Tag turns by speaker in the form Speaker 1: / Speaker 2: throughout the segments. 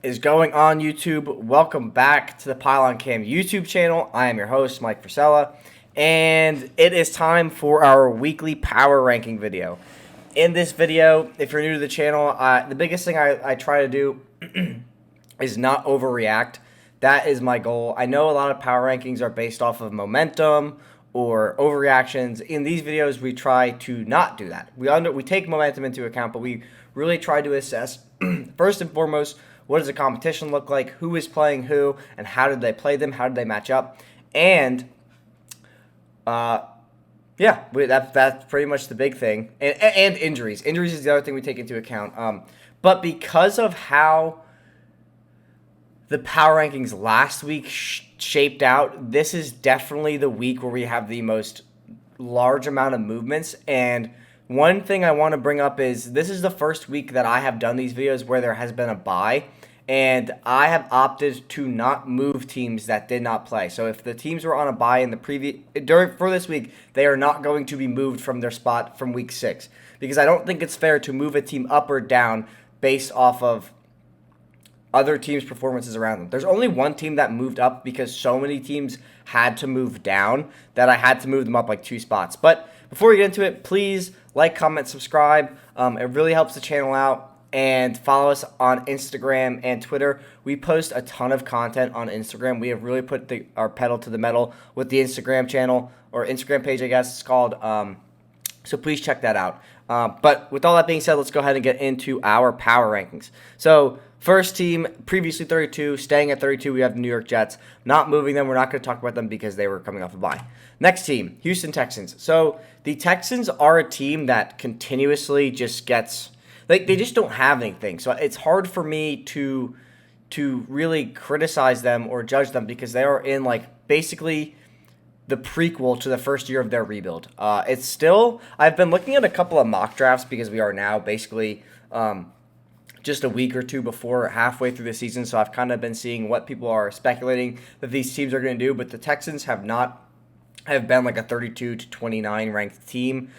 Speaker 1: is going on, YouTube? Welcome back to the Pylon Cam YouTube channel. I am your host, Mike Frisella, and it is time for our weekly power ranking video. In this video, if you're new to the channel, the biggest thing I try to do is not overreact. That is my goal. I know a lot of power rankings are based off of momentum or overreactions. In these videos, we try to not do that. We take momentum into account, but we really try to assess, first and foremost, what does the competition look like, who is playing who, and how did they play them, how did they match up, and that's pretty much the big thing. And injuries. Injuries is the other thing we take into account. But because of how the power rankings last week shaped out, this is definitely the week where we have the most large amount of movements. And one thing I want to bring up is this is the first week that I have done these videos where there has been a bye, and I have opted to not move teams that did not play. So if the teams were on a bye in the for this week, they are not going to be moved from their spot from week 6, because I don't think it's fair to move a team up or down based off of other teams' performances around them. There's only one team that moved up because so many teams had to move down that I had to move them up like 2 spots. But before we get into it, please like, comment, subscribe. It really helps the channel out. And follow us on Instagram and Twitter. We post a ton of content on Instagram. We have really put our pedal to the metal with the Instagram channel, or Instagram page, I guess it's called. So please check that out. But with all that being said, let's go ahead and get into our power rankings. So first team, previously 32, staying at 32, we have the New York Jets. Not moving them. We're not going to talk about them because they were coming off a bye. Next team, Houston Texans. So the Texans are a team that continuously just gets, like, they just don't have anything. So it's hard for me to really criticize them or judge them because they are in, like, basically the prequel to the first year of their rebuild. It's still, I've been looking at a couple of mock drafts because we are now basically just a week or two before halfway through the season. So I've kind of been seeing what people are speculating that these teams are going to do, but the Texans have been like a 32 to 29 ranked team.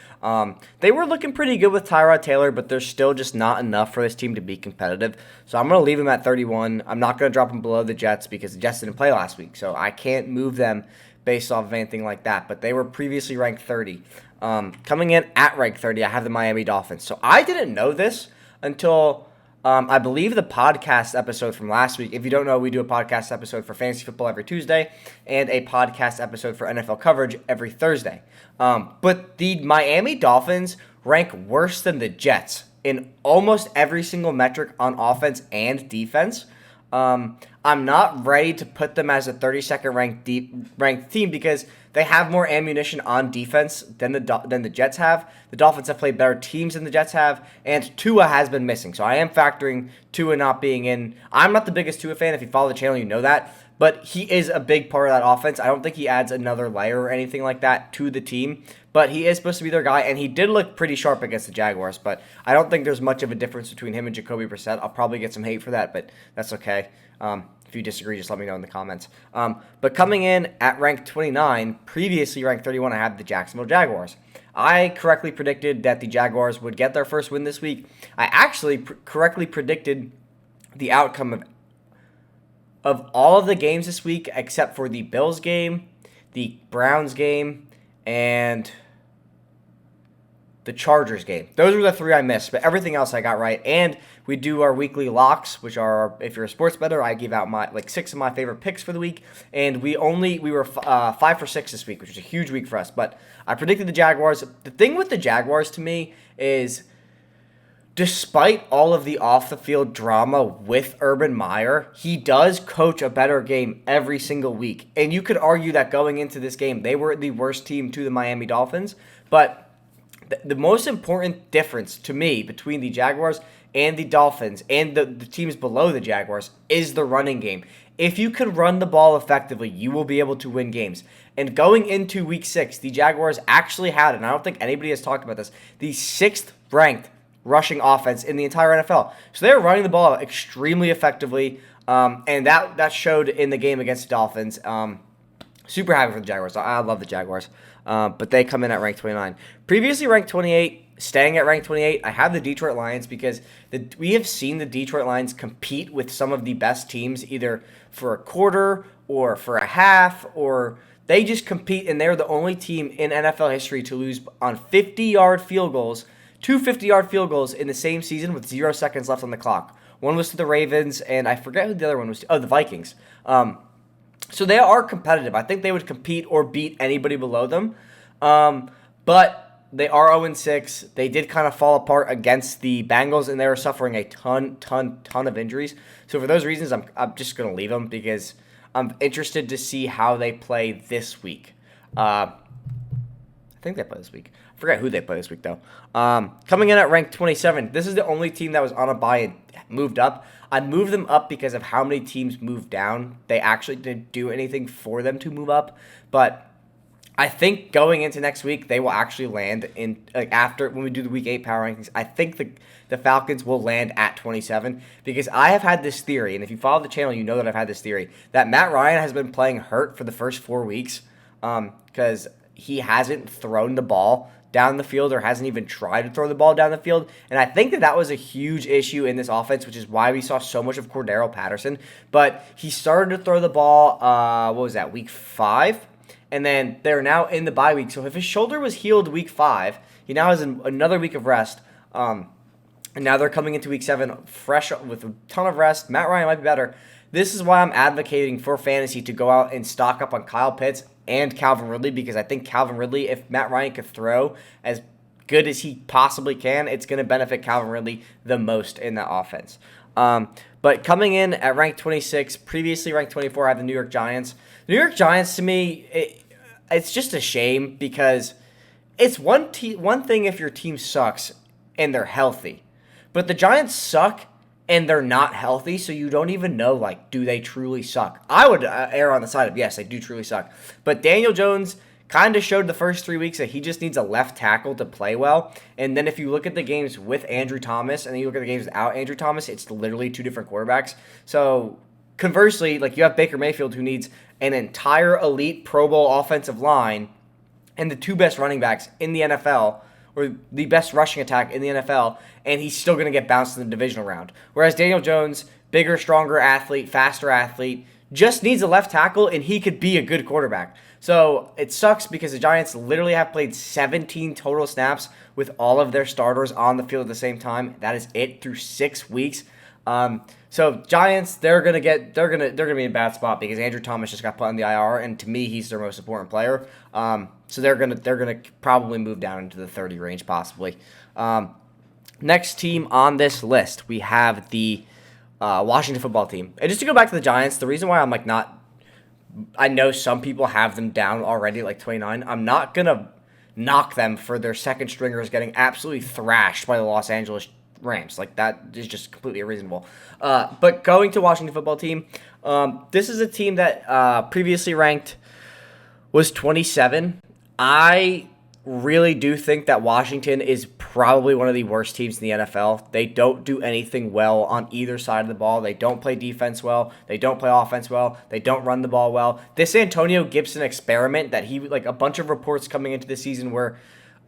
Speaker 1: They were looking pretty good with Tyrod Taylor, but there's still just not enough for this team to be competitive. So I'm going to leave them at 31. I'm not going to drop them below the Jets because the Jets didn't play last week. So I can't move them based off of anything like that. But they were previously ranked 30. Coming in at rank 30, I have the Miami Dolphins. So I didn't know this until I believe the podcast episode from last week. If you don't know, we do a podcast episode for fantasy football every Tuesday and a podcast episode for NFL coverage every Thursday. But the Miami Dolphins rank worse than the Jets in almost every single metric on offense and defense. I'm not ready to put them as a 32nd ranked team because they have more ammunition on defense than the Jets have. The Dolphins have played better teams than the Jets have, and Tua has been missing. So I am factoring Tua not being in. I'm not the biggest Tua fan. If you follow the channel, you know that. But he is a big part of that offense. I don't think he adds another layer or anything like that to the team. But he is supposed to be their guy, and he did look pretty sharp against the Jaguars. But I don't think there's much of a difference between him and Jacoby Brissett. I'll probably get some hate for that, but that's okay. If you disagree, just let me know in the comments. But coming in at rank 29, previously ranked 31, I have the Jacksonville Jaguars. I correctly predicted that the Jaguars would get their first win this week. I actually correctly predicted the outcome of all of the games this week except for the Bills game, the Browns game, and the Chargers game. Those were the 3 I missed, but everything else I got right. And we do our weekly locks, which are, if you're a sports bettor, I give out my 6 of my favorite picks for the week. And we were 5 for 6 this week, which was a huge week for us. But I predicted the Jaguars. The thing with the Jaguars to me is, despite all of the off-the-field drama with Urban Meyer, he does coach a better game every single week. And you could argue that going into this game, they were the worst team to the Miami Dolphins. But the most important difference to me between the Jaguars and the Dolphins and the teams below the Jaguars is the running game. If you can run the ball effectively, you will be able to win games. And going into week 6, the Jaguars actually had, and I don't think anybody has talked about this, the 6th ranked rushing offense in the entire NFL. So they're running the ball extremely effectively, and that showed in the game against the Dolphins. Super happy for the Jaguars. I love the Jaguars, but they come in at rank 29. Previously ranked 28, staying at rank 28, I have the Detroit Lions because we have seen the Detroit Lions compete with some of the best teams either for a quarter or for a half, or they just compete, and they're the only team in NFL history to lose on 50-yard field goals, two 50-yard field goals in the same season with 0 seconds left on the clock. One was to the Ravens, and I forget who the other one was to. Oh, the Vikings. So they are competitive. I think they would compete or beat anybody below them. But they are 0-6. They did kind of fall apart against the Bengals, and they were suffering a ton of injuries. So for those reasons, I'm just going to leave them because I'm interested to see how they play this week. I think they play this week. I forget who they play this week, though. Coming in at rank 27, this is the only team that was on a bye and moved up. I moved them up because of how many teams moved down. They actually didn't do anything for them to move up. But I think going into next week, they will actually land in, after when we do the Week 8 power rankings, I think the Falcons will land at 27 because I have had this theory, and if you follow the channel, you know that I've had this theory, that Matt Ryan has been playing hurt for the first 4 weeks because he hasn't thrown the ball down the field or hasn't even tried to throw the ball down the field. And I think that was a huge issue in this offense, which is why we saw so much of Cordero Patterson. But he started to throw the ball, week 5? And then they're now in the bye week. So if his shoulder was healed week 5, he now has another week of rest. And now they're coming into week 7 fresh with a ton of rest. Matt Ryan might be better. This is why I'm advocating for fantasy to go out and stock up on Kyle Pitts and Calvin Ridley, because I think Calvin Ridley, if Matt Ryan could throw as good as he possibly can, it's going to benefit Calvin Ridley the most in that offense. But coming in at rank 26, previously ranked 24, I have the New York Giants. The New York Giants, to me, it's just a shame because it's one thing if your team sucks and they're healthy. But the Giants suck and they're not healthy, so you don't even know, do they truly suck? I would err on the side of, yes, they do truly suck. But Daniel Jones kind of showed the first 3 weeks that he just needs a left tackle to play well. And then if you look at the games with Andrew Thomas and then you look at the games without Andrew Thomas, it's literally two different quarterbacks. So conversely, you have Baker Mayfield who needs an entire elite Pro Bowl offensive line and the two best running backs in the NFL, or the best rushing attack in the NFL, and he's still going to get bounced in the divisional round. Whereas Daniel Jones, bigger, stronger athlete, faster athlete, just needs a left tackle, and he could be a good quarterback. So it sucks because the Giants literally have played 17 total snaps with all of their starters on the field at the same time. That is it through 6 weeks. So Giants, they're gonna be in a bad spot because Andrew Thomas just got put on the IR, and to me, he's their most important player. So they're gonna probably move down into the 30 range possibly. Next team on this list, we have the Washington football team. And just to go back to the Giants, the reason why I'm not, I know some people have them down already at 29. I'm not gonna knock them for their second stringers getting absolutely thrashed by the Los Angeles Rams. That is just completely unreasonable. But going to Washington football team, this is a team that previously ranked was 27. I really do think that Washington is probably one of the worst teams in the NFL. They don't do anything well on either side of the ball. They don't play defense well. They don't play offense well. They don't run the ball well. This Antonio Gibson experiment that a bunch of reports coming into the season where,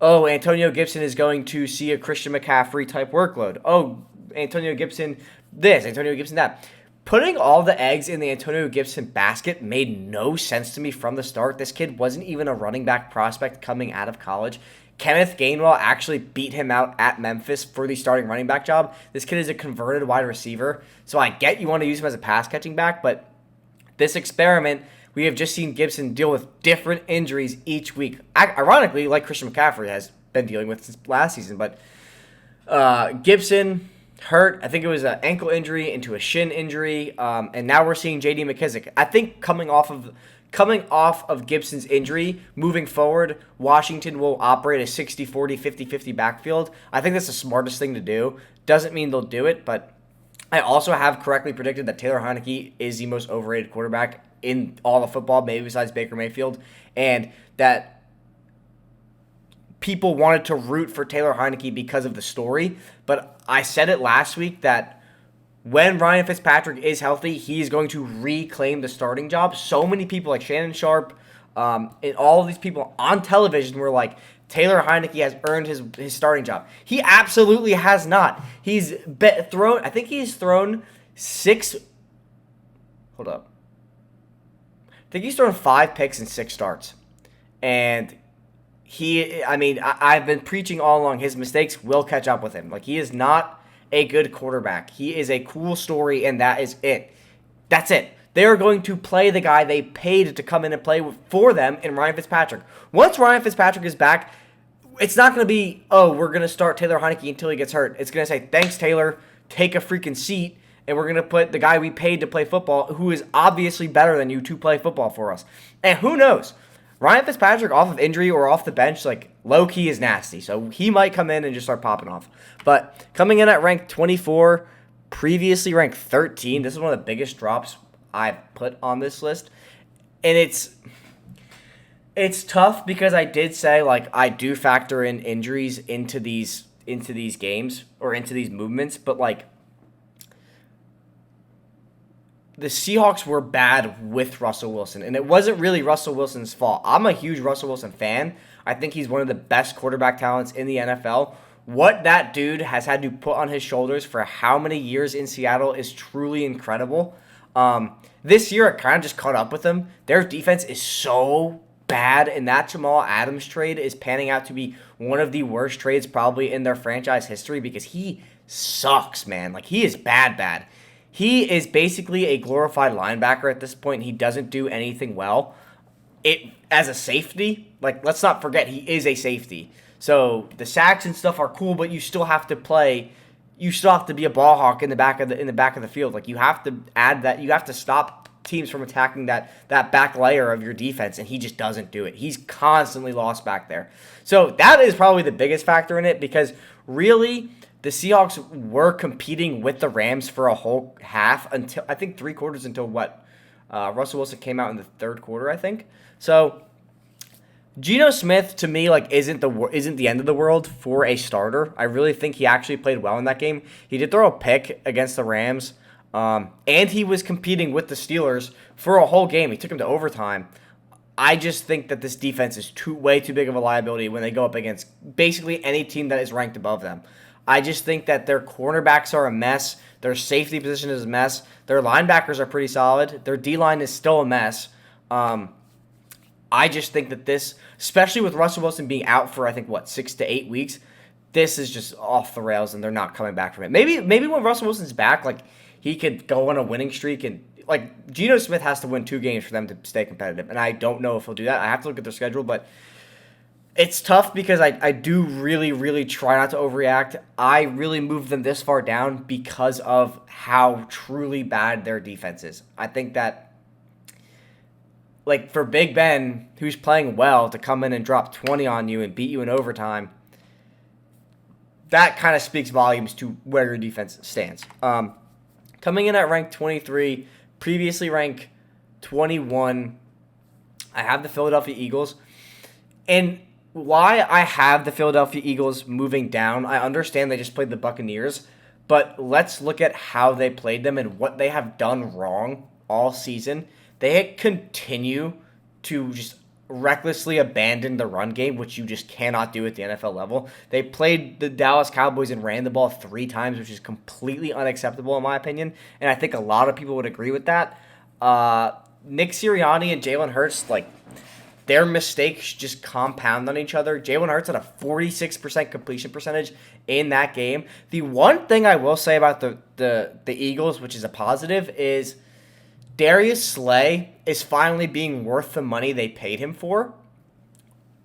Speaker 1: oh, Antonio Gibson is going to see a Christian McCaffrey type workload. Oh, Antonio Gibson this, Antonio Gibson that. Putting all the eggs in the Antonio Gibson basket made no sense to me from the start. This kid wasn't even a running back prospect coming out of college. Kenneth Gainwell actually beat him out at Memphis for the starting running back job. This kid is a converted wide receiver. So I get you want to use him as a pass catching back, but this experiment, we have just seen Gibson deal with different injuries each week. Ironically, like Christian McCaffrey has been dealing with since last season, but Gibson hurt. I think it was an ankle injury into a shin injury, and now we're seeing J.D. McKissick. I think coming off of Gibson's injury, moving forward, Washington will operate a 60-40, 50-50 backfield. I think that's the smartest thing to do. Doesn't mean they'll do it, but I also have correctly predicted that Taylor Heinicke is the most overrated quarterback in all of football, maybe besides Baker Mayfield, and that people wanted to root for Taylor Heinicke because of the story, but I said it last week that when Ryan Fitzpatrick is healthy, he is going to reclaim the starting job. So many people like Shannon Sharp and all of these people on television were like, Taylor Heineke has earned his starting job. He absolutely has not. He's thrown. I think he's thrown 6. Hold up. I think he's thrown 5 picks in 6 starts, and I've been preaching all along. His mistakes will catch up with him. Like, he is not a good quarterback. He is a cool story, and that is it. That's it. They are going to play the guy they paid to come in and play for them in Ryan Fitzpatrick. Once Ryan Fitzpatrick is back, it's not going to be, we're going to start Taylor Heineke until he gets hurt. It's going to say, thanks, Taylor, take a freaking seat, and we're going to put the guy we paid to play football, who is obviously better than you, to play football for us. And who knows? Ryan Fitzpatrick off of injury or off the bench, like, low-key is nasty. So he might come in and just start popping off. But coming in at rank 24, previously ranked 13, this is one of the biggest drops I've put on this list. And it's tough because I did say, like, I do factor in injuries into these games or into these movements, but, like, the Seahawks were bad with Russell Wilson, and it wasn't really Russell Wilson's fault. I'm a huge Russell Wilson fan. I think he's one of the best quarterback talents in the NFL. What that dude has had to put on his shoulders for how many years in Seattle is truly incredible. This year, it kind of just caught up with them. Their defense is so bad, and that Jamal Adams trade is panning out to be one of the worst trades probably in their franchise history because he sucks, man. Like, he is bad. He is basically a glorified linebacker at this point. He doesn't do anything well. As a safety, like, let's not forget, he is a safety. So the sacks and stuff are cool, but you still have to play. You still have to be a ball hawk in the back of the field. Like, you have to add that. You have to stop teams from attacking that back layer of your defense, and he just doesn't do it. He's constantly lost back there. So that is probably the biggest factor in it because really the Seahawks were competing with the Rams for a whole half until, I think, 3 quarters until Russell Wilson came out in the 3rd quarter, I think. So Geno Smith, to me, like, isn't the end of the world for a starter. I really think he actually played well in that game. He did throw a pick against the Rams, and he was competing with the Steelers for a whole game. He took him to overtime. I just think that this defense is way too big of a liability when they go up against basically any team that is ranked above them. I just think that their cornerbacks are a mess. Their safety position is a mess. Their linebackers are pretty solid. Their D-line is still a mess. I just think that this, especially with Russell Wilson being out for, I think, 6 to 8 weeks, this is just off the rails, and they're not coming back from it. Maybe when Russell Wilson's back, like, he could go on a winning streak, and, like, Geno Smith has to win 2 games for them to stay competitive, and I don't know if he'll do that. I have to look at their schedule, but it's tough because I do really, really try not to overreact. I really moved them this far down because of how truly bad their defense is. I think that, like, for Big Ben, who's playing well, to come in and drop 20 on you and beat you in overtime, that kind of speaks volumes to where your defense stands. Coming in at rank 23, previously ranked 21, I have the Philadelphia Eagles. And why I have the Philadelphia Eagles moving down, I understand they just played the Buccaneers, but let's look at how they played them and what they have done wrong all season. They continue to just recklessly abandon the run game, which you just cannot do at the NFL level. They played the Dallas Cowboys and ran the ball 3 times, which is completely unacceptable in my opinion, and I think a lot of people would agree with that. Nick Sirianni and Jalen Hurts, like, their mistakes just compound on each other. Jalen Hurts had a 46% completion percentage in that game. The one thing I will say about the Eagles, which is a positive, is Darius Slay is finally being worth the money they paid him for.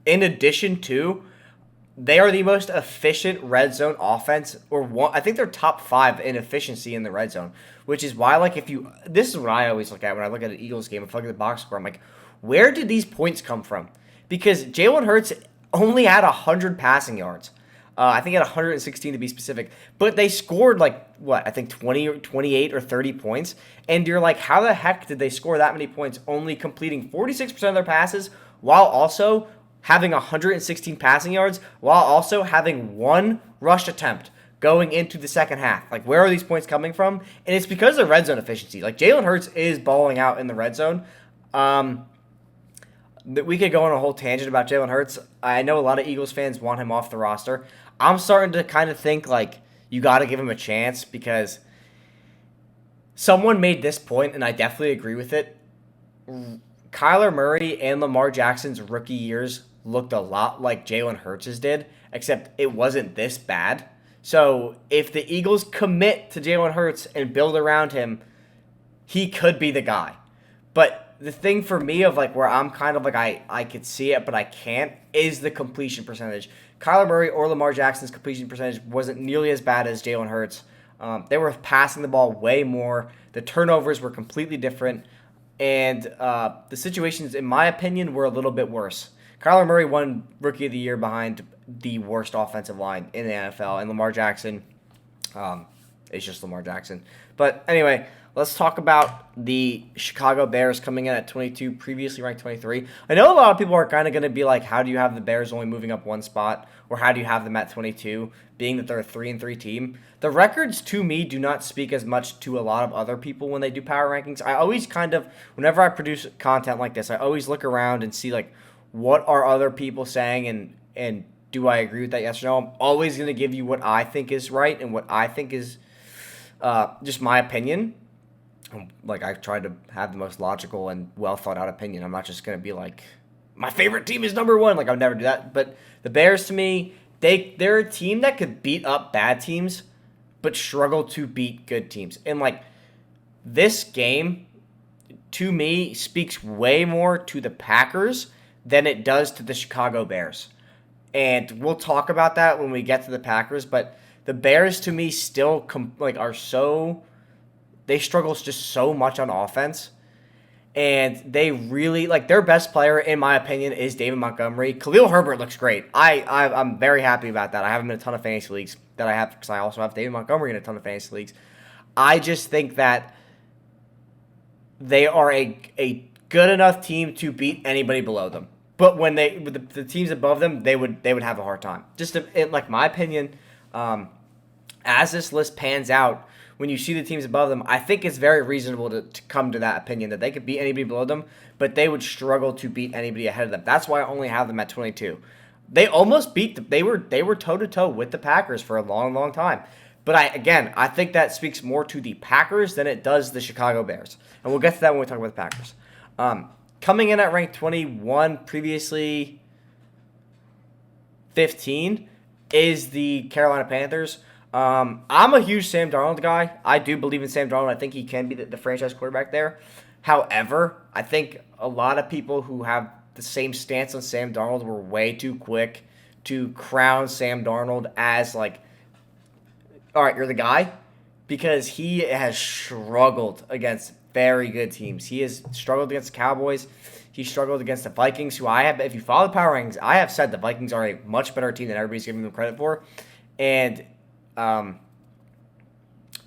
Speaker 1: In addition to, they are the most efficient red zone offense, I think they're top 5 in efficiency in the red zone, which is why, like, this is what I always look at when I look at an Eagles game. If I look at the box score, I'm like, where did these points come from? Because Jalen Hurts only had 100 passing yards. I think he had 116 to be specific. But they scored, I think 20 or 28 or 30 points. And you're like, how the heck did they score that many points, only completing 46% of their passes while also having 116 passing yards, while also having 1 rush attempt going into the second half? Like, where are these points coming from? And it's because of red zone efficiency. Like, Jalen Hurts is balling out in the red zone. we could go on a whole tangent about Jalen Hurts. I know a lot of Eagles fans want him off the roster. I'm starting to kind of think like you got to give him a chance because someone made this point, and I definitely agree with it. Kyler Murray and Lamar Jackson's rookie years looked a lot like Jalen Hurts' did, except it wasn't this bad. So if the Eagles commit to Jalen Hurts and build around him, he could be the guy. But the thing for me of like where I'm kind of like I could see it, but I can't, is the completion percentage. Kyler Murray or Lamar Jackson's completion percentage wasn't nearly as bad as Jalen Hurts. They were passing the ball way more. The turnovers were completely different. And the situations, in my opinion, were a little bit worse. Kyler Murray won Rookie of the Year behind the worst offensive line in the NFL. And Lamar Jackson is just Lamar Jackson. But anyway, let's talk about the Chicago Bears coming in at 22, previously ranked 23. I know a lot of people are kind of going to be like, how do you have the Bears only moving up one spot? Or how do you have them at 22, being that they're a 3-3 team? The records, to me, do not speak as much to a lot of other people when they do power rankings. I always kind of, whenever I produce content like this, I always look around and see, like, what are other people saying and do I agree with that, yes or no? I'm always going to give you what I think is right and what I think is just my opinion. Like, I try to have the most logical and well-thought-out opinion. I'm not just going to be like, my favorite team is number one. Like, I would never do that. But the Bears, to me, they're a team that could beat up bad teams, but struggle to beat good teams. And, like, this game, to me, speaks way more to the Packers than it does to the Chicago Bears. And we'll talk about that when we get to the Packers. But the Bears, to me, still are so... They struggle just so much on offense. And they really, like, their best player, in my opinion, is David Montgomery. Khalil Herbert looks great. I'm very happy about that. I have him in a ton of fantasy leagues that I have, because I also have David Montgomery in a ton of fantasy leagues. I just think that they are a good enough team to beat anybody below them. But when with the teams above them, they would have a hard time. Just in like my opinion, as this list pans out, when you see the teams above them, I think it's very reasonable to come to that opinion that they could beat anybody below them, but they would struggle to beat anybody ahead of them. That's why I only have them at 22. They almost beat they were toe-to-toe with the Packers for a long, long time. But I think that speaks more to the Packers than it does the Chicago Bears. And we'll get to that when we talk about the Packers. Coming in at rank 21, previously 15, is the Carolina Panthers. I'm a huge Sam Darnold guy. I do believe in Sam Darnold. I think he can be the franchise quarterback there. However, I think a lot of people who have the same stance on Sam Darnold were way too quick to crown Sam Darnold as, like, all right, you're the guy, because he has struggled against very good teams. He has struggled against the Cowboys. He struggled against the Vikings, who I have, if you follow the power rankings, I have said the Vikings are a much better team than everybody's giving them credit for. And who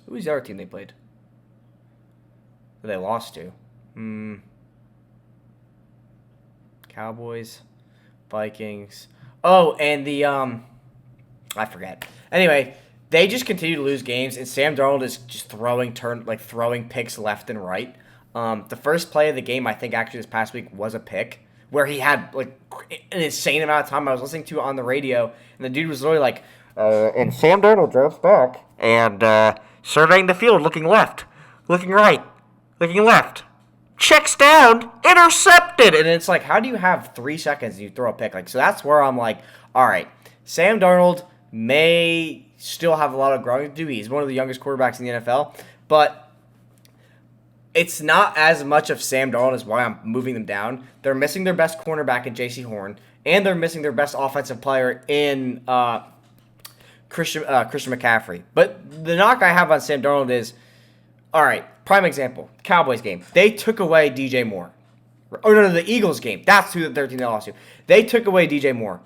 Speaker 1: was the other team they played? Who they lost to? Cowboys, Vikings. Oh, and the I forget. Anyway, they just continue to lose games, and Sam Darnold is just throwing picks left and right. The first play of the game, I think, actually this past week was a pick where he had like an insane amount of time. I was listening to it on the radio, and the dude was literally like, and Sam Darnold drops back and surveying the field, looking left, looking right, looking left, checks down, intercepted. And it's like, how do you have 3 seconds and you throw a pick? Like, so that's where I'm like, all right, Sam Darnold may still have a lot of growing to do. He's one of the youngest quarterbacks in the NFL, but it's not as much of Sam Darnold as why I'm moving them down. They're missing their best cornerback in J.C. Horn, and they're missing their best offensive player in Christian McCaffrey. But the knock I have on Sam Darnold is, all right, prime example, Cowboys game. They took away DJ Moore. Oh, no, the Eagles game. That's who the 13 they lost to. They took away DJ Moore.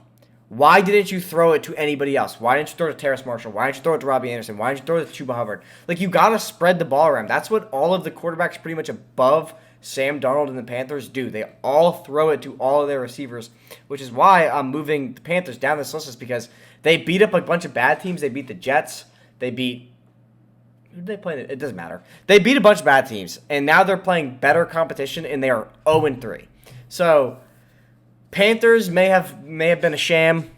Speaker 1: Why didn't you throw it to anybody else? Why didn't you throw it to Terrace Marshall? Why didn't you throw it to Robbie Anderson? Why didn't you throw it to Chuba Hubbard? Like, you got to spread the ball around. That's what all of the quarterbacks pretty much above Sam Darnold and the Panthers do. They all throw it to all of their receivers, which is why I'm moving the Panthers down this list, is because they beat up a bunch of bad teams. They beat the Jets. They beat... Who did they play? It doesn't matter. They beat a bunch of bad teams, and now they're playing better competition, and they are 0-3. So... Panthers may have been a sham,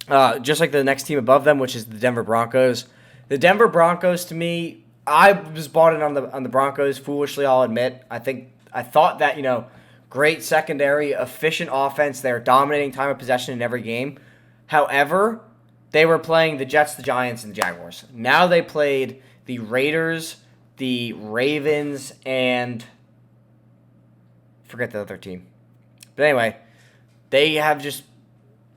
Speaker 1: just like the next team above them, which is the Denver Broncos. The Denver Broncos, to me, I was bought in on the Broncos. Foolishly, I'll admit. I thought that great secondary, efficient offense. They're dominating time of possession in every game. However, they were playing the Jets, the Giants, and the Jaguars. Now they played the Raiders, the Ravens, and forget the other team. But anyway, they have just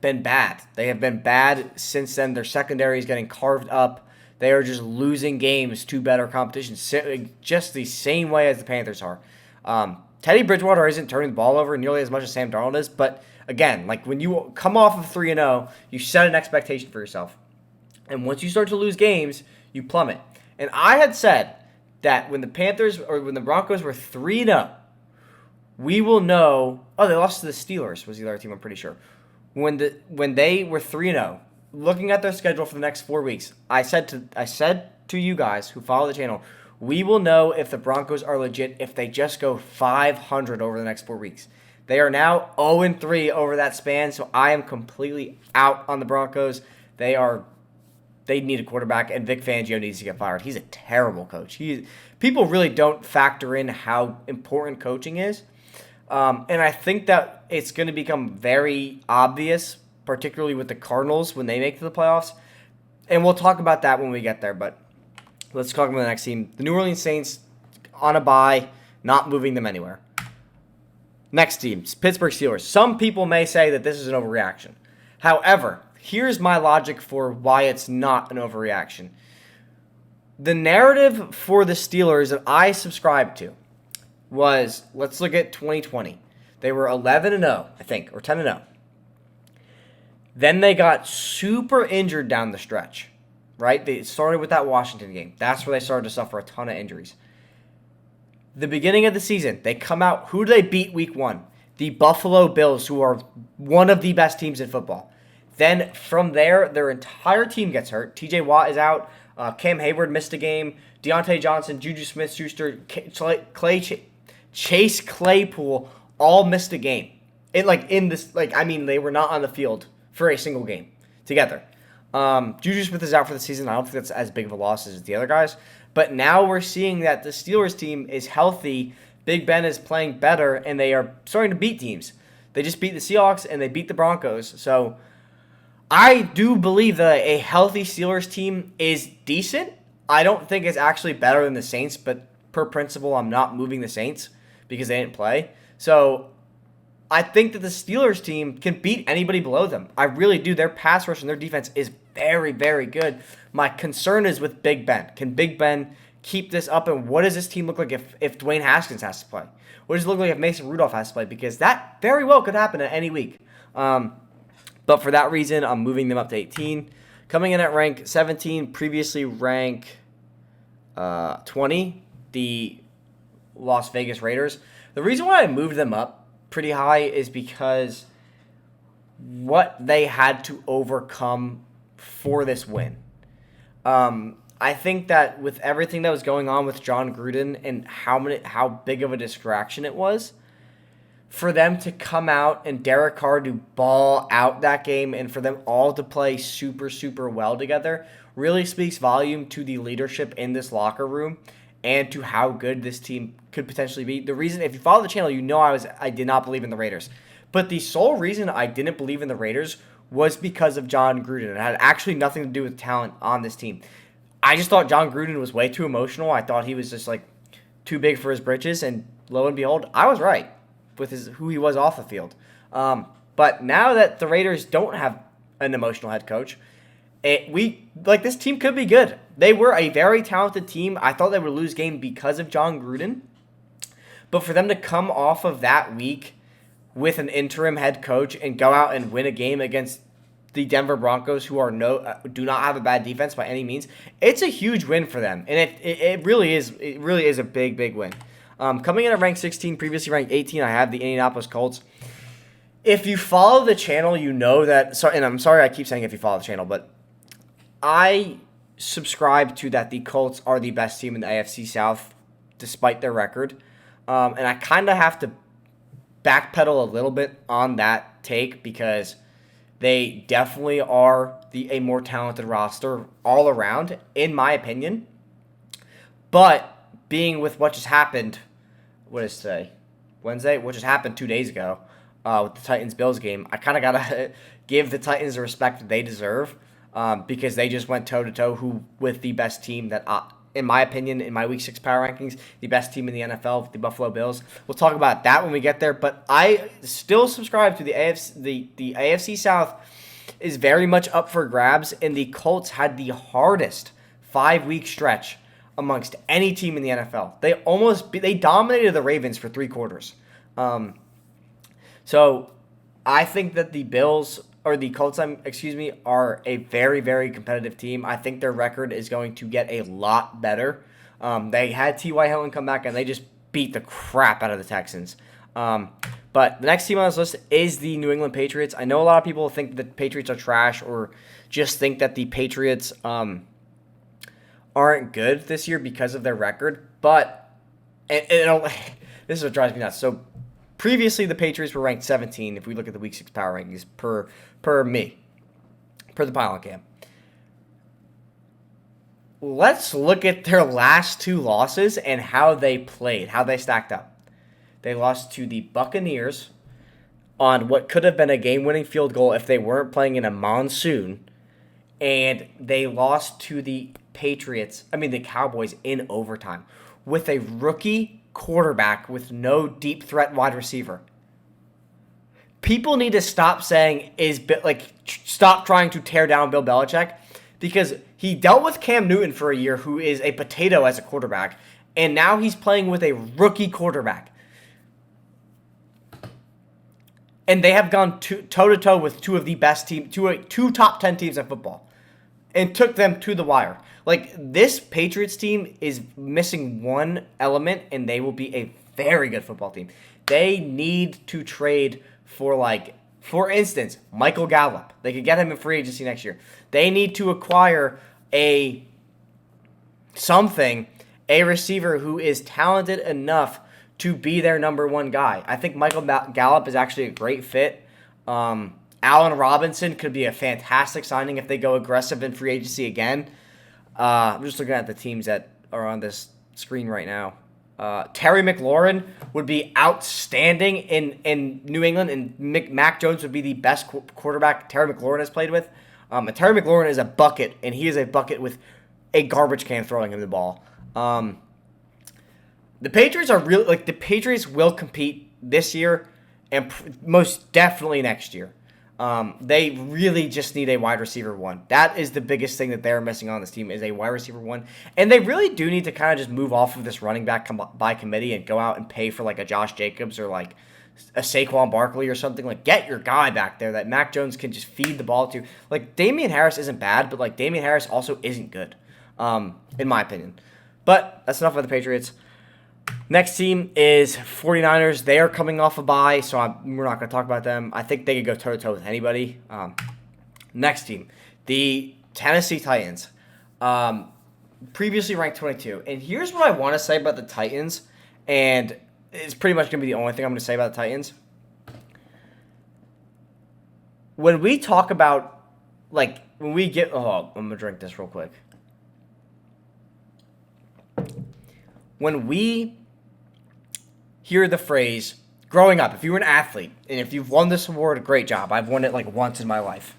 Speaker 1: been bad. They have been bad since then. Their secondary is getting carved up. They are just losing games to better competition, just the same way as the Panthers are. Teddy Bridgewater isn't turning the ball over nearly as much as Sam Darnold is, but again, like when you come off of 3-0, you set an expectation for yourself. And once you start to lose games, you plummet. And I had said that when the Broncos were 3-0, we will know. Oh, they lost to the Steelers was the other team, I'm pretty sure. When they were 3-0, looking at their schedule for the next 4 weeks, I said to you guys who follow the channel, we will know if the Broncos are legit if they just go 500 over the next 4 weeks. They are now 0-3 over that span, so I am completely out on the Broncos. They need a quarterback, and Vic Fangio needs to get fired. He's a terrible coach. People really don't factor in how important coaching is. And I think that it's going to become very obvious, particularly with the Cardinals when they make it to the playoffs. And we'll talk about that when we get there, but let's talk about the next team. The New Orleans Saints on a bye, not moving them anywhere. Next team, Pittsburgh Steelers. Some people may say that this is an overreaction. However, here's my logic for why it's not an overreaction. The narrative for the Steelers that I subscribed to was, let's look at 2020. They were 11-0, I think, or 10-0. Then they got super injured down the stretch, right? They started with that Washington game. That's where they started to suffer a ton of injuries. The beginning of the season, they come out. Who do they beat week 1? The Buffalo Bills, who are one of the best teams in football. Then from there, their entire team gets hurt. TJ Watt is out. Cam Hayward missed a game. Deontay Johnson, Juju Smith-Schuster, Chase Claypool all missed a game. They were not on the field for a single game together. Juju Smith is out for the season. I don't think that's as big of a loss as the other guys. But now we're seeing that the Steelers team is healthy. Big Ben is playing better, and they are starting to beat teams. They just beat the Seahawks, and they beat the Broncos. So I do believe that a healthy Steelers team is decent. I don't think it's actually better than the Saints, but per principle, I'm not moving the Saints because they didn't play. So I think that the Steelers team can beat anybody below them. I really do. Their pass rush and their defense is very, very good. My concern is with Big Ben. Can Big Ben keep this up? And what does this team look like if Dwayne Haskins has to play? What does it look like if Mason Rudolph has to play? Because that very well could happen at any week. But for that reason, I'm moving them up to 18. Coming in at rank 17, previously rank 20, the Las Vegas Raiders. The reason why I moved them up pretty high is because what they had to overcome for this win. I think that with everything that was going on with John Gruden and how big of a distraction it was, for them to come out and Derek Carr to ball out that game and for them all to play super, super well together really speaks volume to the leadership in this locker room and to how good this team could potentially be. The reason, if you follow the channel, you know I did not believe in the Raiders. But the sole reason I didn't believe in the Raiders was because of John Gruden. It had actually nothing to do with talent on this team. I just thought John Gruden was way too emotional. I thought he was just too big for his britches, and lo and behold, I was right with who he was off the field. But now that the Raiders don't have an emotional head coach, this team could be good. They were a very talented team. I thought they would lose game because of John Gruden. But for them to come off of that week with an interim head coach and go out and win a game against the Denver Broncos, who do not have a bad defense by any means, it's a huge win for them, and it really is a big, big win. Coming in at rank 16, previously ranked 18, I have the Indianapolis Colts. If you follow the channel, you know that. And I'm sorry I keep saying if you follow the channel, but I subscribe to that the Colts are the best team in the AFC South, despite their record. And I kind of have to backpedal a little bit on that take because they definitely are a more talented roster all around, in my opinion. But being with what just happened, what is today? Wednesday? What just happened 2 days ago with the Titans-Bills game, I kind of got to give the Titans the respect that they deserve because they just went toe-to-toe with the best team that, in my opinion, in my Week 6 power rankings, the best team in the NFL, the Buffalo Bills. We'll talk about that when we get there, but I still subscribe to the AFC. The AFC South is very much up for grabs, and the Colts had the hardest 5-week stretch amongst any team in the NFL. They dominated the Ravens for 3 quarters. So I think that the Colts, are a very, very competitive team. I think their record is going to get a lot better. They had T.Y. Hilton come back, and they just beat the crap out of the Texans. But the next team on this list is the New England Patriots. I know a lot of people think that the Patriots are trash or just think that the Patriots aren't good this year because of their record. But this is what drives me nuts. So previously, the Patriots were ranked 17 if we look at the Week 6 power rankings per the Pylon Cam. Let's look at their last 2 losses and how they played, how they stacked up. They lost to the Buccaneers on what could have been a game-winning field goal if they weren't playing in a monsoon. And they lost to the Cowboys in overtime with a rookie quarterback with no deep threat wide receiver. People need to stop stop trying to tear down Bill Belichick because he dealt with Cam Newton for a year, who is a potato as a quarterback, and now he's playing with a rookie quarterback. And they have gone toe-to-toe with 2 of the best teams, 2 top 10 teams in football, and took them to the wire. This Patriots team is missing one element, and they will be a very good football team. They need to trade for instance, Michael Gallup. They could get him in free agency next year. They need to acquire a receiver who is talented enough to be their number 1 guy. I think Michael Gallup is actually a great fit. Allen Robinson could be a fantastic signing if they go aggressive in free agency again. I'm just looking at the teams that are on this screen right now. Terry McLaurin would be outstanding in New England, and Mac Jones would be the best quarterback Terry McLaurin has played with. And Terry McLaurin is a bucket, and he is a bucket with a garbage can throwing him the ball. The Patriots are the Patriots will compete this year and most definitely next year. They really just need a wide receiver 1. That is the biggest thing that they're missing on this team is a wide receiver 1. And they really do need to kind of just move off of this running back by committee and go out and pay for a Josh Jacobs or a Saquon Barkley or something. Get your guy back there that Mac Jones can just feed the ball to. Damian Harris isn't bad, but Damian Harris also isn't good, in my opinion. But that's enough about the Patriots. Next team is 49ers. They are coming off a bye, so we're not going to talk about them. I think they could go toe-to-toe with anybody. Next team, the Tennessee Titans. Previously ranked 22. And here's what I want to say about the Titans, and it's pretty much going to be the only thing I'm going to say about the Titans. When we talk about, I'm going to drink this real quick. When we hear the phrase, growing up, if you were an athlete, and if you've won this award, great job. I've won it once in my life.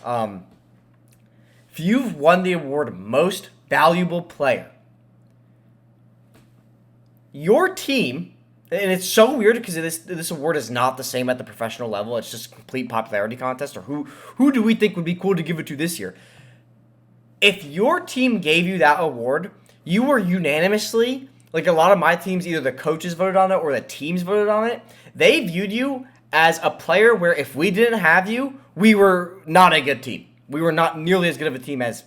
Speaker 1: If you've won the award Most Valuable Player, your team, and it's so weird because this award is not the same at the professional level. It's just a complete popularity contest, or who do we think would be cool to give it to this year? If your team gave you that award, you were unanimously, a lot of my teams, either the coaches voted on it or the teams voted on it. They viewed you as a player where if we didn't have you, we were not a good team. We were not nearly as good of a team as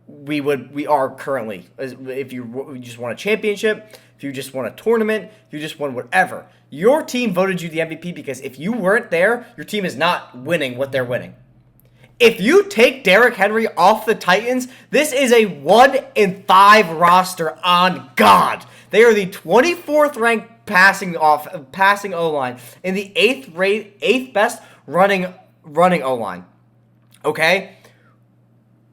Speaker 1: we are currently. If you just won a championship, if you just won a tournament, if you just won whatever. Your team voted you the MVP because if you weren't there, your team is not winning what they're winning. If you take Derrick Henry off the Titans, this is a 1-5 roster on God. They are the 24th ranked passing O-line, and the eighth best running O-line. Okay?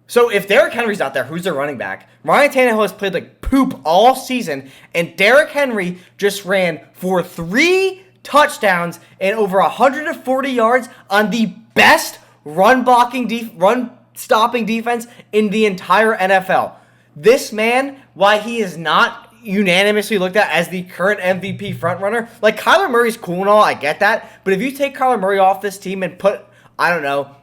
Speaker 1: So if Derrick Henry's out there, who's their running back? Ryan Tannehill has played like poop all season, and Derrick Henry just ran for 3 touchdowns and over 140 yards on the best run stopping defense in the entire NFL. This man, why he is not unanimously looked at as the current MVP frontrunner, like Kyler Murray's cool and all, I get that, but if you take Kyler Murray off this team and put, I don't know,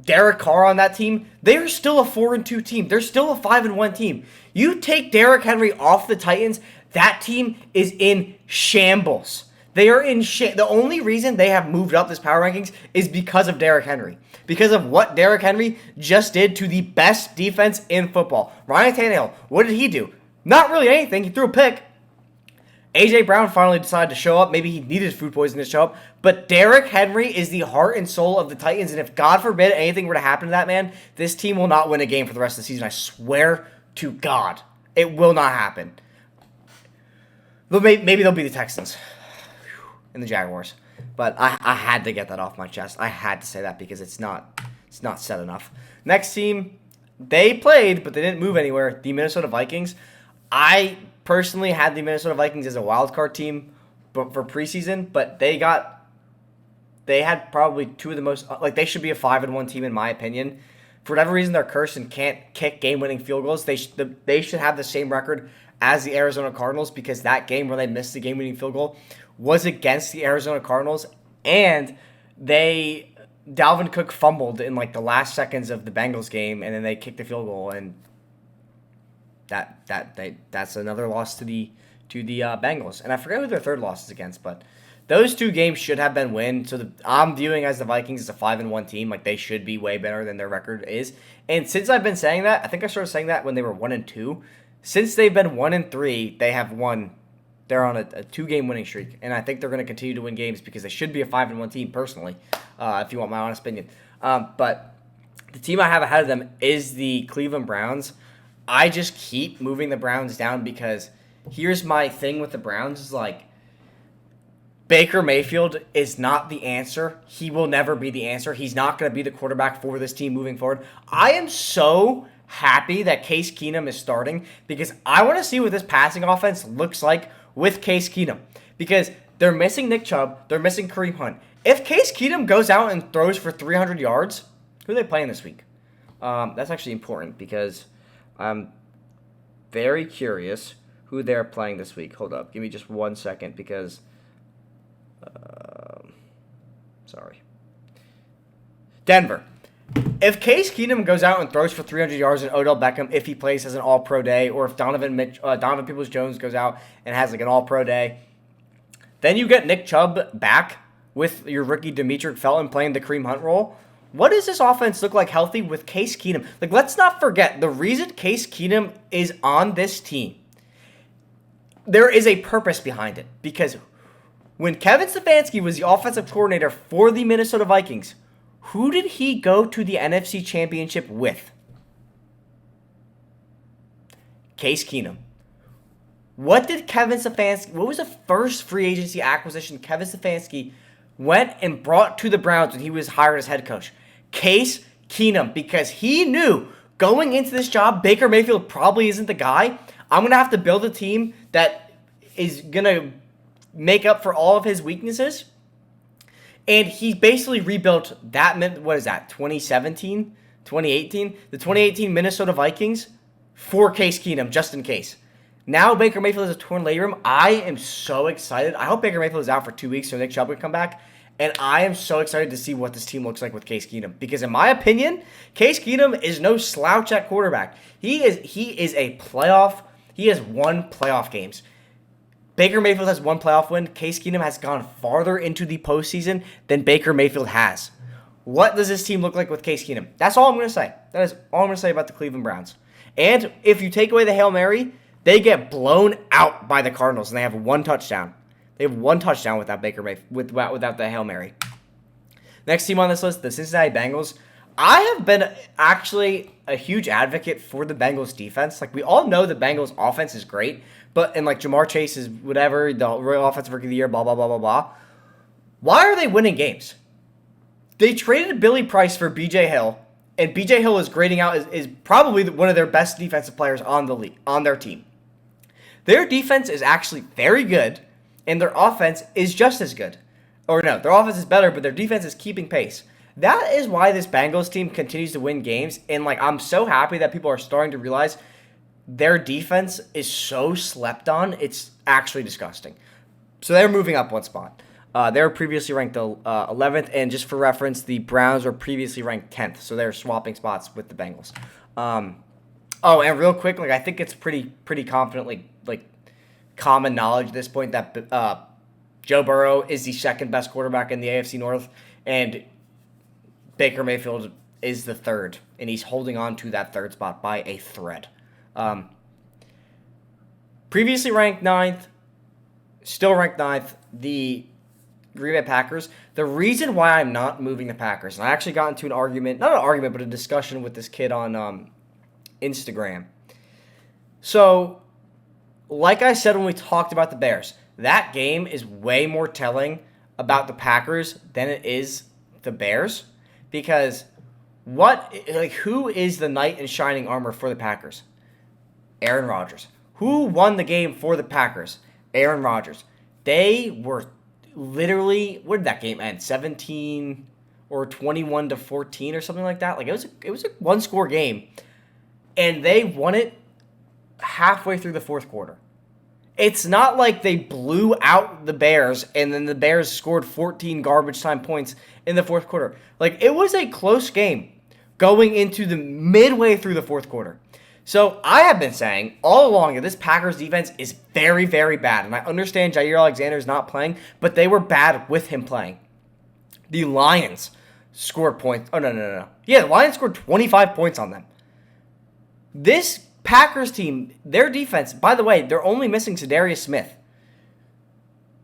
Speaker 1: Derek Carr on that team, they're still a 4-2 team. They're still a 5-1 team. You take Derrick Henry off the Titans, that team is in shambles. They are in the only reason they have moved up this power rankings is because of Derrick Henry. Because of what Derrick Henry just did to the best defense in football. Ryan Tannehill, what did he do? Not really anything. He threw a pick. A.J. Brown finally decided to show up. Maybe he needed food poisoning to show up. But Derrick Henry is the heart and soul of the Titans. And if, God forbid, anything were to happen to that man, this team will not win a game for the rest of the season. I swear to God. It will not happen. Maybe they'll be the Texans and the Jaguars. But I had to get that off my chest. I had to say that because it's not said enough. Next team, they played, but they didn't move anywhere. The Minnesota Vikings. I personally had the Minnesota Vikings as a wild card team for preseason, but they had probably two of the most, like, they should be a 5-1 team in my opinion. For whatever reason, they're cursed and can't kick game-winning field goals. They should have the same record as the Arizona Cardinals because that game where they missed the game-winning field goal was against the Arizona Cardinals, and Dalvin Cook fumbled in like the last seconds of the Bengals game, and then they kicked the field goal, and that's another loss to the Bengals. And I forget who their third loss is against, but those two games should have been win. So I'm viewing as the Vikings as a 5-1 team. Like, they should be way better than their record is. And since I've been saying that, I think I started saying that when they were 1-2. Since they've been 1-3, they have won. They're on a 2-game winning streak, and I think they're going to continue to win games because they should be a 5-1 team personally, if you want my honest opinion. But the team I have ahead of them is the Cleveland Browns. I just keep moving the Browns down because here's my thing with the Browns is like Baker Mayfield is not the answer. He will never be the answer. He's not going to be the quarterback for this team moving forward. I am so happy that Case Keenum is starting because I want to see what this passing offense looks like with Case Keenum because they're missing Nick Chubb. They're missing Kareem Hunt. If Case Keenum goes out and throws for 300 yards, who are they playing this week? That's actually important because I'm very curious who they're playing this week. Hold up. Give me just 1 second because... sorry. Denver. If Case Keenum goes out and throws for 300 yards and Odell Beckham, if he plays as an all-pro day, or if Donovan Peoples-Jones goes out and has like an all-pro day, then you get Nick Chubb back with your rookie Demetric Felton playing the Kareem Hunt role. What does this offense look like healthy with Case Keenum? Like, let's not forget, the reason Case Keenum is on this team, there is a purpose behind it. Because when Kevin Stefanski was the offensive coordinator for the Minnesota Vikings, who did he go to the NFC Championship with? Case Keenum. What was the first free agency acquisition Kevin Stefanski went and brought to the Browns when he was hired as head coach? Case Keenum, because he knew going into this job, Baker Mayfield probably isn't the guy. I'm going to have to build a team that is going to make up for all of his weaknesses. And he basically rebuilt that, 2017, 2018? The 2018 Minnesota Vikings for Case Keenum, just in case. Now Baker Mayfield has a torn labrum. I am so excited. I hope Baker Mayfield is out for 2 weeks so Nick Chubb would come back. And I am so excited to see what this team looks like with Case Keenum. Because in my opinion, Case Keenum is no slouch at quarterback. He is a playoff. He has won playoff games. Baker Mayfield has one playoff win. Case Keenum has gone farther into the postseason than Baker Mayfield has. What does this team look like with Case Keenum? That's all I'm going to say. That is all I'm going to say about the Cleveland Browns. And if you take away the Hail Mary, they get blown out by the Cardinals, and they have one touchdown. They have one touchdown without Baker Mayfield, without the Hail Mary. Next team on this list, the Cincinnati Bengals. I have been actually a huge advocate for the Bengals defense. Like, we all know the Bengals offense is great, and like Jamar Chase is whatever, the Royal Offensive Rookie of the Year, blah, blah, blah, blah, blah. Why are they winning games? They traded Billy Price for B.J. Hill, and B.J. Hill is grading out is probably one of their best defensive players on their team. Their defense is actually very good, and their offense is just as good. Or no, their offense is better, but their defense is keeping pace. That is why this Bengals team continues to win games, and like I'm so happy that people are starting to realize their defense is so slept on. It's actually disgusting. So they're moving up one spot. They were previously ranked 11th, and just for reference, the Browns were previously ranked 10th, so they're swapping spots with the Bengals. And real quick, like I think it's pretty confident, like common knowledge at this point that Joe Burrow is the second best quarterback in the AFC North, and Baker Mayfield is the third, and he's holding on to that third spot by a thread. Previously ranked 9th, still ranked 9th, the Green Bay Packers. The reason why I'm not moving the Packers, and I actually got into an argument, not an argument, but a discussion with this kid on Instagram. So, like I said when we talked about the Bears, that game is way more telling about the Packers than it is the Bears, because who is the knight in shining armor for the Packers? Aaron Rodgers. Who won the game for the Packers? Aaron Rodgers. They were literally, what did that game end? 17 or 21-14 or something like that. Like it was a one-score game, and they won it halfway through the fourth quarter. It's not like they blew out the Bears and then the Bears scored 14 garbage time points in the fourth quarter. Like, it was a close game going into the midway through the fourth quarter. So I have been saying all along that this Packers defense is very, very bad. And I understand Jair Alexander is not playing, but they were bad with him playing. The Lions scored points. Oh, no. Yeah, the Lions scored 25 points on them. This Packers team, their defense, by the way, they're only missing Zadarius Smith.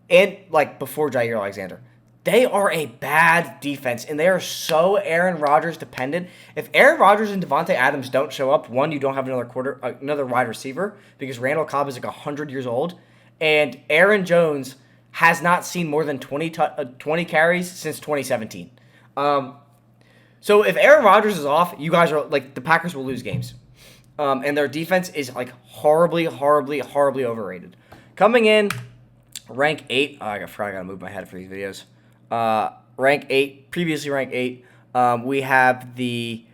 Speaker 1: And, before Jair Alexander. They are a bad defense, and they are so Aaron Rodgers dependent. If Aaron Rodgers and Devontae Adams don't show up, one, you don't have another wide receiver, because Randall Cobb is 100 years old, and Aaron Jones has not seen more than 20 carries since 2017. So if Aaron Rodgers is off, you guys are the Packers will lose games. And their defense is horribly, horribly, horribly overrated. Coming in, rank 8. I gotta move my head for these videos. Rank 8, previously ranked 8. We have the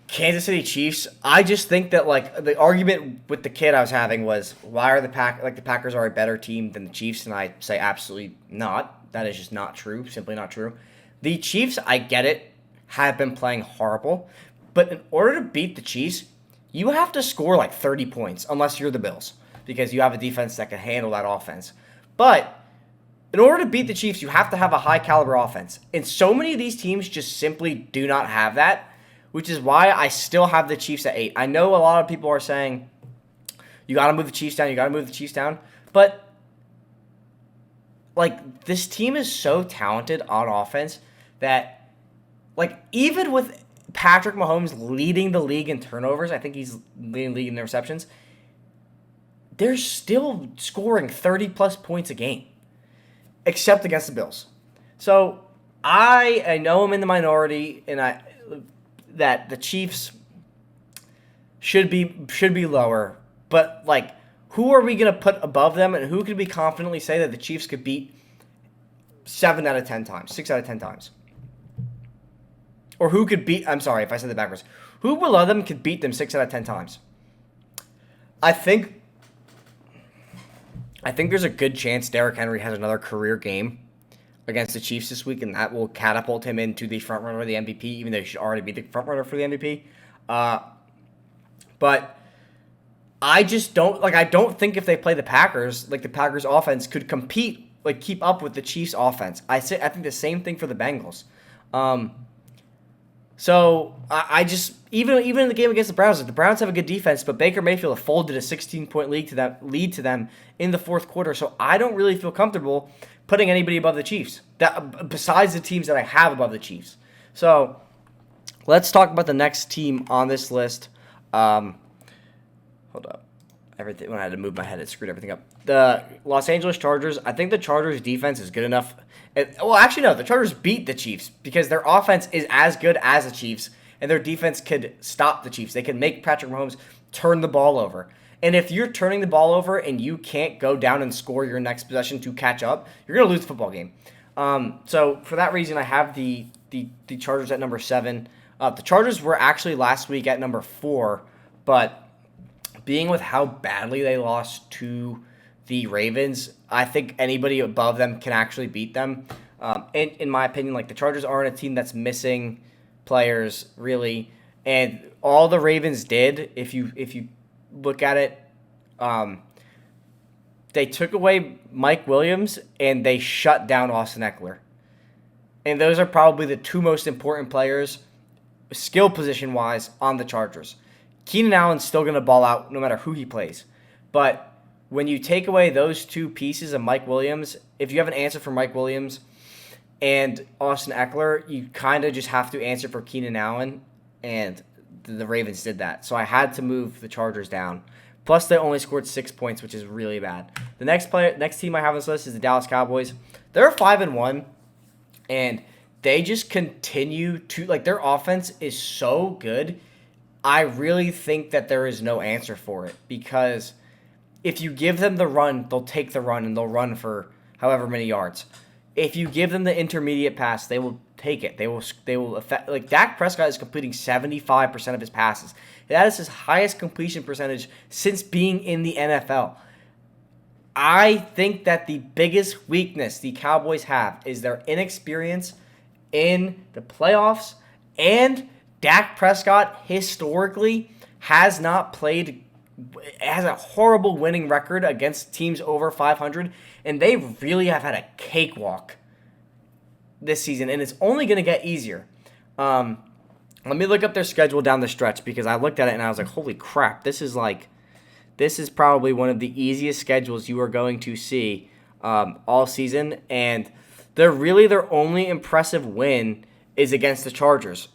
Speaker 1: Kansas City Chiefs. I just think that the argument with the kid I was having was, why are the Packers are a better team than the Chiefs? And I say absolutely not. That is just not true. Simply not true. The Chiefs, I get it, have been playing horrible, but in order to beat the Chiefs, you have to score 30 points, unless you're the Bills, because you have a defense that can handle that offense. But in order to beat the Chiefs, you have to have a high-caliber offense. And so many of these teams just simply do not have that, which is why I still have the Chiefs at 8. I know a lot of people are saying, you got to move the Chiefs down, But, this team is so talented on offense that, even with Patrick Mahomes leading the league in turnovers, I think he's leading the league in interceptions, they're still scoring 30-plus points a game, except against the Bills. So I know I'm in the minority, and that the Chiefs should be lower, but who are we going to put above them, and who can we confidently say that the Chiefs could beat 7 out of 10 times, 6 out of 10 times? Or who could beat, I'm sorry if I said that backwards. Who below them could beat them 6 out of 10 times? I think there's a good chance Derrick Henry has another career game against the Chiefs this week, and that will catapult him into the front runner of the MVP, even though he should already be the front runner for the MVP. But I just don't, I don't think if they play the Packers, the Packers offense could compete, keep up with the Chiefs offense. I think the same thing for the Bengals. So I just, even in the game against the Browns, the Browns have a good defense, but Baker Mayfield folded a 16-point lead to them in the fourth quarter. So I don't really feel comfortable putting anybody above the Chiefs, besides the teams that I have above the Chiefs. So let's talk about the next team on this list. Hold up. everything when I had to move my head, it screwed everything up. The Los Angeles Chargers, I think the Chargers defense is good enough. Well, actually, no, the Chargers beat the Chiefs because their offense is as good as the Chiefs, and their defense could stop the Chiefs. They could make Patrick Mahomes turn the ball over. And if you're turning the ball over and you can't go down and score your next possession to catch up, you're going to lose the football game. So for that reason, I have the Chargers at number 7. The Chargers were actually last week at number 4, but being with how badly they lost to the Ravens, I think anybody above them can actually beat them. In my opinion, like the Chargers aren't a team that's missing players really, and all the Ravens did, if you look at it, they took away Mike Williams and they shut down Austin Eckler, and those are probably the 2 most important players, skill position wise, on the Chargers. Keenan Allen's still going to ball out no matter who he plays. But when you take away those 2 pieces of Mike Williams, if you have an answer for Mike Williams and Austin Eckler, you kind of just have to answer for Keenan Allen, and the Ravens did that. So I had to move the Chargers down. Plus, they only scored 6 points, which is really bad. The next team I have on this list is the Dallas Cowboys. They're 5-1, and they just continue to, like, their offense is so good. I really think that there is no answer for it, because if you give them the run, they'll take the run and they'll run for however many yards. If you give them the intermediate pass, they will take it. They will affect, like Dak Prescott is completing 75% of his passes. That is his highest completion percentage since being in the NFL. I think that the biggest weakness the Cowboys have is their inexperience in the playoffs, and Dak Prescott historically has a horrible winning record against teams over 500, and they really have had a cakewalk this season, and it's only going to get easier. Let me look up their schedule down the stretch, because I looked at it and I was like, holy crap, this is probably one of the easiest schedules you are going to see all season, and their only impressive win is against the Chargers.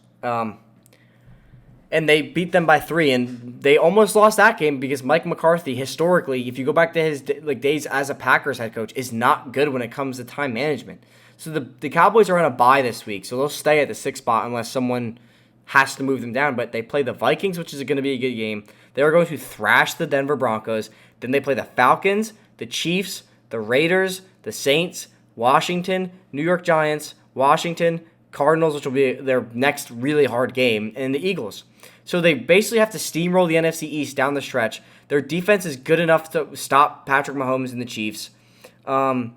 Speaker 1: And they beat them by 3, and they almost lost that game because Mike McCarthy, historically, if you go back to his days as a Packers head coach, is not good when it comes to time management. So the Cowboys are on a bye this week, so they'll stay at the 6th spot unless someone has to move them down. But they play the Vikings, which is going to be a good game. They are going to thrash the Denver Broncos. Then they play the Falcons, the Chiefs, the Raiders, the Saints, Washington, New York Giants, Washington, Cardinals, which will be their next really hard game, and the Eagles. So they basically have to steamroll the NFC East down the stretch. Their defense is good enough to stop Patrick Mahomes and the Chiefs. And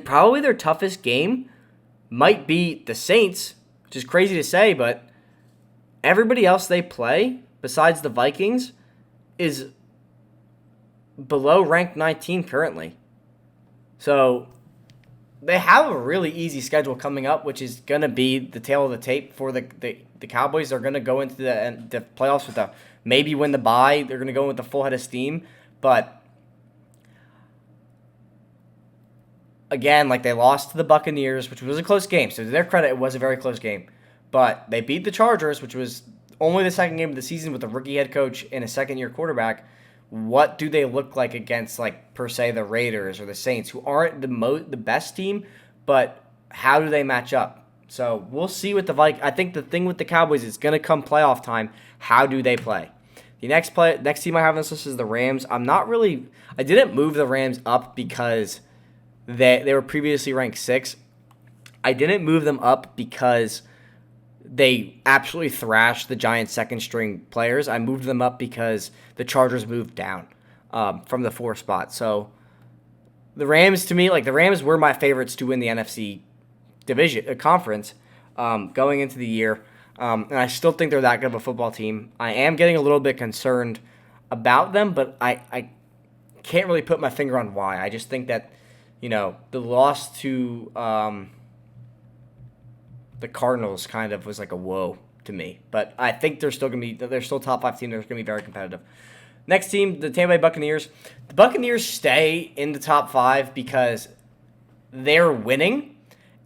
Speaker 1: probably their toughest game might be the Saints, which is crazy to say, but everybody else they play, besides the Vikings, is below ranked 19 currently. So they have a really easy schedule coming up, which is going to be the tail of the tape for the Cowboys. They're going to go into the playoffs with maybe win the bye. They're going to go in with the full head of steam. But again, like, they lost to the Buccaneers, which was a close game. So to their credit, it was a very close game. But they beat the Chargers, which was only the second game of the season with a rookie head coach and a second-year quarterback. What do they look like against, like, per se, the Raiders or the Saints, who aren't the best team, but how do they match up? So we'll see with the Vikings. I think the thing with the Cowboys is going to come playoff time. How do they play? The next team I have on this list is the Rams. I didn't move the Rams up because they were previously ranked 6. I didn't move them up because they absolutely thrashed the Giants' second-string players. I moved them up because the Chargers moved down from the 4th spot. So the Rams, to me, like, the Rams were my favorites to win the NFC division conference going into the year. And I still think they're that good of a football team. I am getting a little bit concerned about them, but I can't really put my finger on why. I just think that, the loss to the Cardinals kind of was like a whoa to me. But I think they're still top 5 team. They're going to be very competitive. Next team, the Tampa Bay Buccaneers. The Buccaneers stay in the top 5 because they're winning,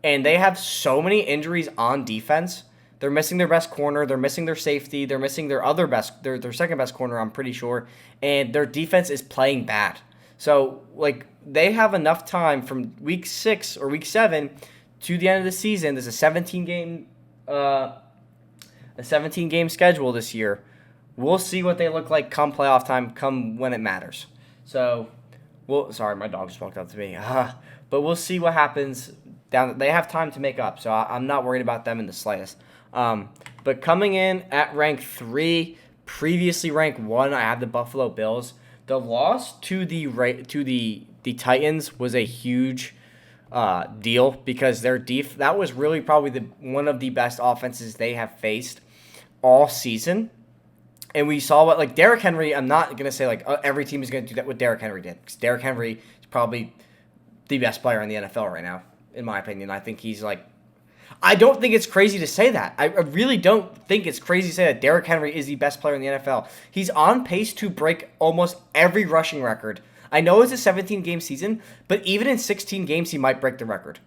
Speaker 1: and they have so many injuries on defense They're missing their best corner. They're missing their safety. They're missing their second best corner, I'm pretty sure. And their defense is playing bad. So, like, they have enough time from week 6 or week 7 to the end of the season. There's a 17-game schedule this year. We'll see what they look like come playoff time, come when it matters. So, sorry, my dog just walked up to me. But we'll see what happens. They have time to make up, so I'm not worried about them in the slightest. But coming in at rank 3, previously ranked 1, I have the Buffalo Bills. The loss to the Titans was a huge deal because that was really probably one of the best offenses they have faced all season. And we saw what, like, Derrick Henry, I'm not going to say, like, every team is going to do that what Derrick Henry did. Because Derrick Henry is probably the best player in the NFL right now, in my opinion. I think he's, like, I don't think it's crazy to say that. I really don't think it's crazy to say that Derrick Henry is the best player in the NFL. He's on pace to break almost every rushing record. I know it's a 17-game season, but even in 16 games, he might break the record.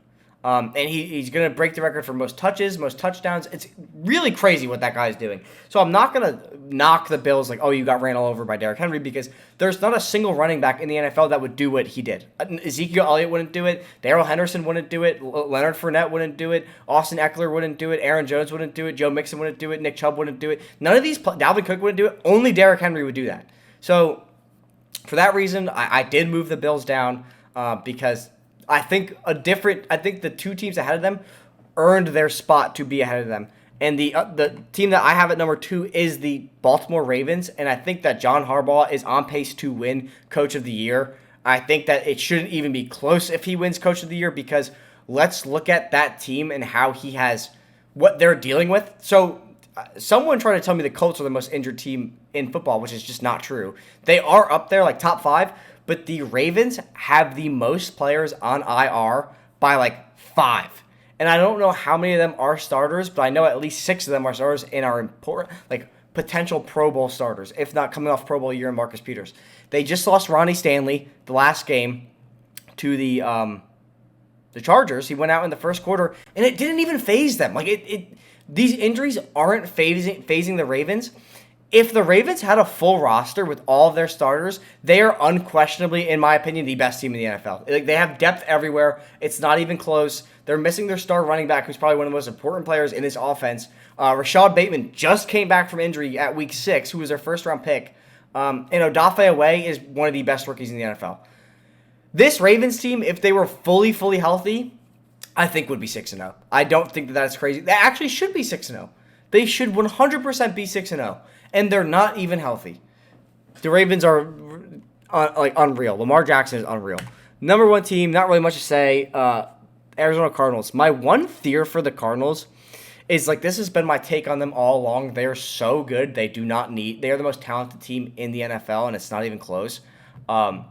Speaker 1: And he's going to break the record for most touches, most touchdowns. It's really crazy what that guy's doing. So I'm not going to knock the Bills like, oh, you got ran all over by Derrick Henry, because there's not a single running back in the NFL that would do what he did. Ezekiel Elliott wouldn't do it. Darrell Henderson wouldn't do it. Leonard Fournette wouldn't do it. Austin Eckler wouldn't do it. Aaron Jones wouldn't do it. Joe Mixon wouldn't do it. Nick Chubb wouldn't do it. None of these, Dalvin Cook wouldn't do it. Only Derrick Henry would do that. So for that reason, I did move the Bills down because I think the two teams ahead of them earned their spot to be ahead of them. And the team that I have at number 2 is the Baltimore Ravens, and I think that John Harbaugh is on pace to win Coach of the Year. I think that it shouldn't even be close if he wins Coach of the Year, because let's look at that team and how what they're dealing with. So someone tried to tell me the Colts are the most injured team in football, which is just not true. They are up there, like top 5, but the Ravens have the most players on IR by like 5. And I don't know how many of them are starters, but I know at least 6 of them are starters and are important, like potential Pro Bowl starters, if not coming off Pro Bowl year in Marcus Peters. They just lost Ronnie Stanley the last game to the Chargers. He went out in the first quarter, and it didn't even faze them. Like these injuries aren't phasing the Ravens. If the Ravens had a full roster with all of their starters, they are unquestionably, in my opinion, the best team in the NFL. Like, they have depth everywhere. It's not even close. They're missing their star running back, who's probably one of the most important players in this offense. Rashad Bateman just came back from injury at week 6, who was their first-round pick. And Odafe Away is one of the best rookies in the NFL. This Ravens team, if they were fully healthy, I think would be 6-0. I don't think that's crazy. They actually should be 6-0. They should 100% be 6-0. And they're not even healthy. The Ravens are unreal. Lamar Jackson is unreal. Number 1 team, not really much to say. Arizona Cardinals. My one fear for the Cardinals is, like, this has been my take on them all along. They are so good. They are the most talented team in the NFL, and it's not even close. But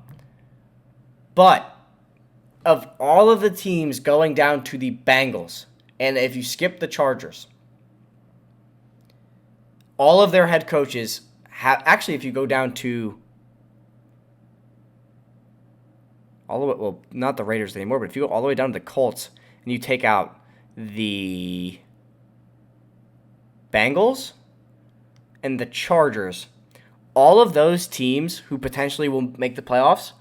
Speaker 1: of all of the teams going down to the Bengals, and if you skip the Chargers, all of their head coaches have, actually, if you go down to all the way, well, not the Raiders anymore, but if you go all the way down to the Colts and you take out the Bengals and the Chargers, all of those teams who potentially will make the playoffs,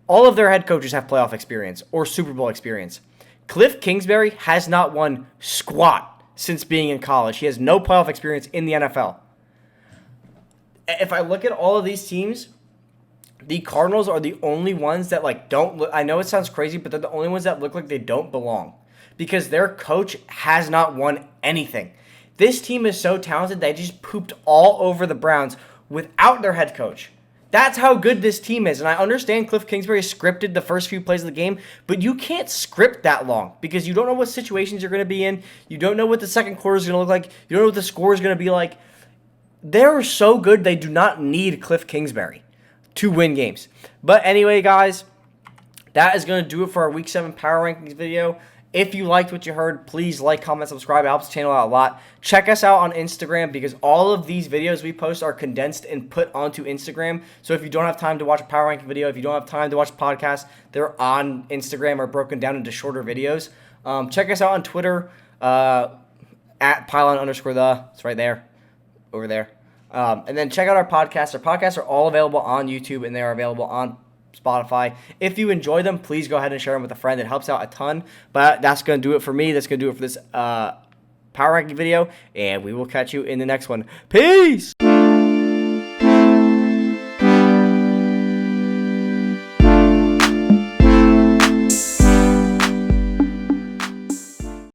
Speaker 1: all of their head coaches have playoff experience or Super Bowl experience. Cliff Kingsbury has not won squat since being in college. He has no playoff experience in the NFL. If I look at all of these teams, the Cardinals are the only ones that, like, don't look, I know it sounds crazy, but they're the only ones that look like they don't belong, because their coach has not won anything. This team is so talented, they just pooped all over the Browns without their head coach. That's how good this team is. And I understand Cliff Kingsbury scripted the first few plays of the game, but you can't script that long because you don't know what situations you're going to be in. You don't know what the second quarter is going to look like. You don't know what the score is going to be like. They're so good, they do not need Cliff Kingsbury to win games. But anyway, guys, that is going to do it for our Week 7 Power Rankings video. If you liked what you heard, please like, comment, subscribe. It helps the channel out a lot. Check us out on Instagram, because all of these videos we post are condensed and put onto Instagram. So if you don't have time to watch a power ranking video, if you don't have time to watch a podcast, they're on Instagram or broken down into shorter videos. Check us out on Twitter. at Pylon _ the. It's right there, over there. And then check out our podcasts. Our podcasts are all available on YouTube, and they are available on Spotify. If you enjoy them, please go ahead and share them with a friend. It helps out a ton. But that's going to do it for me. That's going to do it for this power ranking video, and we will catch you in the next one. Peace!